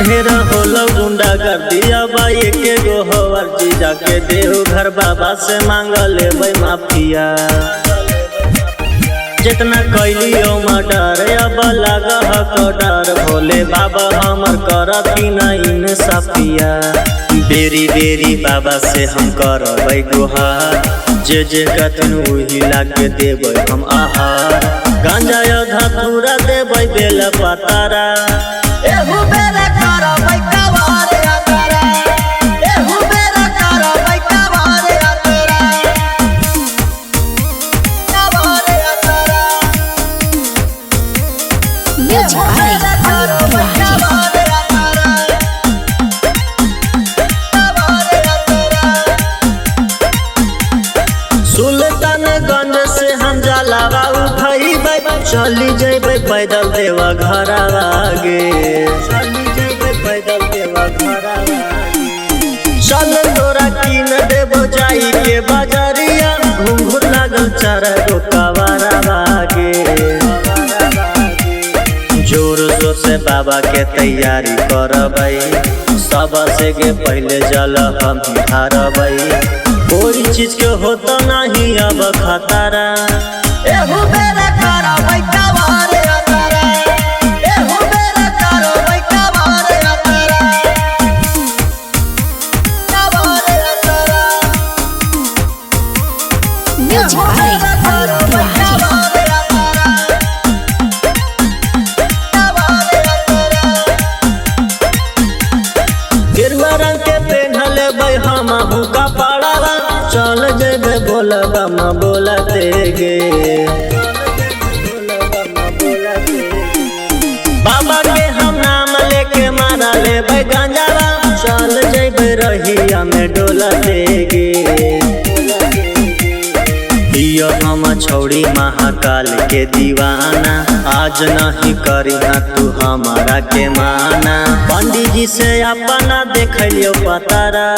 ढेर होलो गुंडा कर दिया भाई के गोहवर जी जाके देव घर बाबा से मांग ले माफिया। जितना कैलियो मर्डर अब लगा डर भोले बाबा हमर करती नहीं साफिया। बेरी बेरी बाबा से हम करबै गुहार जे कतन वही लागे देबै हम आहार। गांजा धतूरा देबै बेल पतारा एहू बेरा करबै कवार यात्रा एहू बेरा करबै कवार यात्रा कवार यात्रा सुल्तानगंज से हम जलावा उठैबै चली जैबै पैदल देवा घर आगे चली जैबै पैदल देवा घर आगे। चल तोरा कीन देबो जाई के बाजारिया घुंघुर लागल चार गो कवारा बागे। जोर जोर से बाबा के तैयारी करबै सबसे के पहले जल हम ढारबै। कोई चीज के होता नहीं अब खतरा एहू बेरा करबै कवार यात्रा एहू बेरा करबै कवार यात्रा कवार यात्रा गिरवा रंग के पेन्हले हम हुका पड़ावा चल जेबे बोलबा म बोलते गे। बाबा के हम नाम लेके मारा लेबै गांजावा चल जेबे रहिया में डोलते गे। दियो हम छौड़ी महाकाल के दीवाना आज नहीं करी तू हमारा के माना। पंडित जी से अपना देख लियो पतारा।